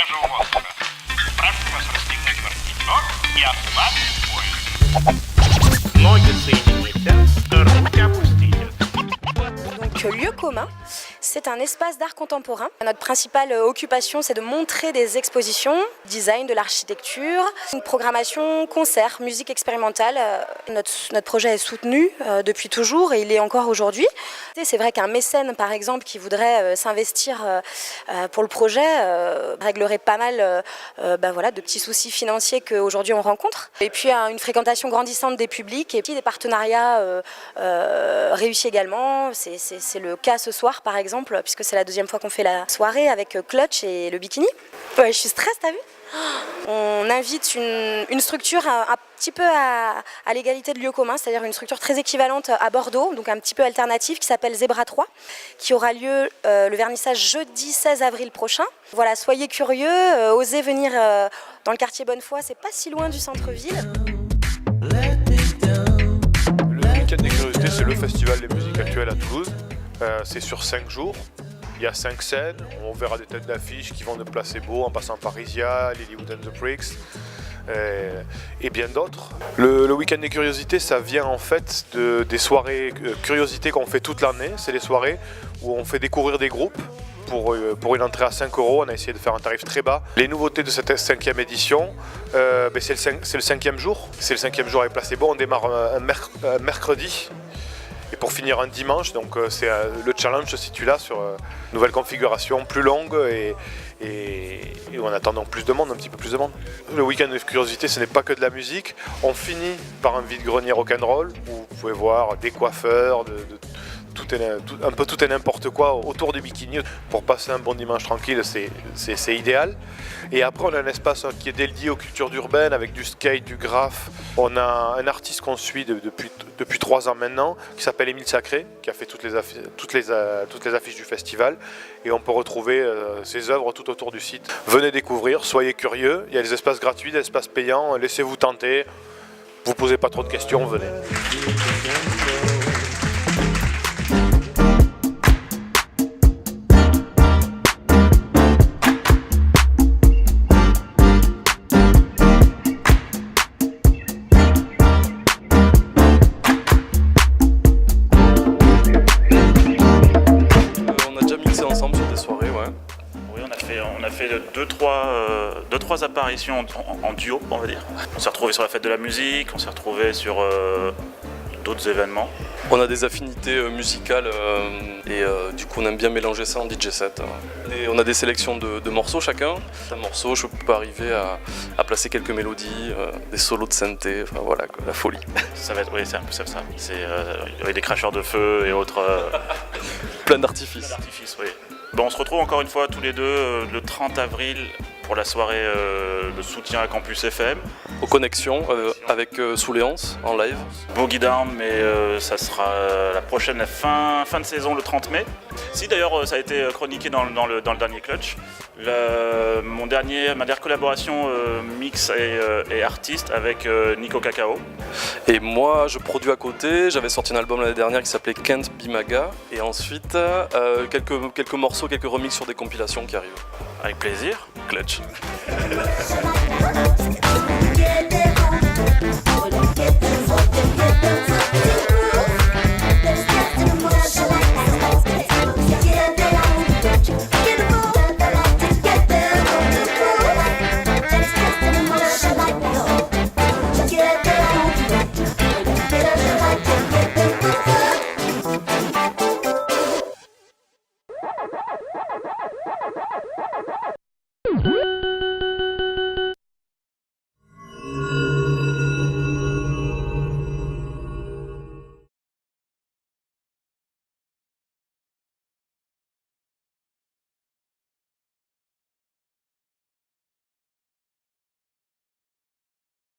свежего воздуха. Прошу вас расстегнуть воротничок и отбавить поезд. Ноги соедините, руки опустите. Donc, lieu commun, c'est un espace d'art contemporain. Notre principale occupation, c'est de montrer des expositions, design, de l'architecture, une programmation, concert, musique expérimentale. Notre projet est soutenu depuis toujours et il est encore aujourd'hui. C'est vrai qu'un mécène, par exemple, qui voudrait s'investir pour le projet, réglerait pas mal de petits soucis financiers qu'aujourd'hui on rencontre. Et puis une fréquentation grandissante des publics et puis des partenariats réussis également. C'est le cas ce soir, par exemple, puisque c'est la deuxième fois qu'on fait la soirée avec Clutch et le Bikini. Ouais, je suis stress, t'as vu ? On invite une structure un petit peu à l'égalité de lieu commun, c'est-à-dire une structure très équivalente à Bordeaux, donc un petit peu alternative, qui s'appelle Zebra 3, qui aura lieu le vernissage jeudi 16 avril prochain. Voilà, soyez curieux, osez venir dans le quartier Bonnefoy, c'est pas si loin du centre-ville. Le Week-end des Curiosités, c'est le festival des musiques actuelles à Toulouse. C'est sur 5 jours. Il y a 5 scènes, on verra des têtes d'affiche qui vont de Placebo en passant par Isia, Lilywood and the Pricks et bien d'autres. Le Week-end des Curiosités, ça vient en fait des soirées curiosités qu'on fait toute l'année. C'est des soirées où on fait découvrir des groupes pour une entrée à 5 €. On a essayé de faire un tarif très bas. Les nouveautés de cette 5e édition, c'est le 5e jour. C'est le 5e jour avec Placebo. On démarre un mercredi. Et pour finir un dimanche, donc c'est le challenge se situe là sur une nouvelle configuration plus longue et en attendant plus de monde, un petit peu plus de monde. Le week-end de curiosité, ce n'est pas que de la musique. On finit par un vide-grenier rock'n'roll où vous pouvez voir des coiffeurs, un peu tout et n'importe quoi autour du Bikini. Pour passer un bon dimanche tranquille, c'est idéal. Et après, on a un espace qui est dédié aux cultures urbaines avec du skate, du graphe. On a un artiste qu'on suit depuis 3 ans maintenant, qui s'appelle Émile Sacré, qui a fait toutes les affiches du festival. Et on peut retrouver ses œuvres tout autour du site. Venez découvrir, soyez curieux. Il y a des espaces gratuits, des espaces payants. Laissez-vous tenter. Vous posez pas trop de questions, venez. On a fait 2-3 apparitions en duo, on va dire. On s'est retrouvés sur la fête de la musique, on s'est retrouvés sur d'autres événements. On a des affinités musicales et du coup on aime bien mélanger ça en DJ set. Et on a des sélections de morceaux chacun. Un morceau, je peux arriver à placer quelques mélodies, des solos de synthé, enfin voilà, la folie. Ça va être, oui, c'est un peu ça. C'est avec des cracheurs de feu et autres. Plein d'artifices. Oui. Bon, on se retrouve encore une fois tous les deux le 30 avril pour la soirée de soutien à Campus FM. Aux connexions avec Souléance en live. Boogie Down, mais ça sera la prochaine fin de saison le 30 mai. Si d'ailleurs ça a été chroniqué dans le dernier Clutch. Ma dernière collaboration mix et artiste avec Nico Cacao. Et moi je produis à côté, j'avais sorti un album l'année dernière qui s'appelait Kent Bimaga et ensuite quelques morceaux, quelques remixes sur des compilations qui arrivent. Avec plaisir, Clutch. Get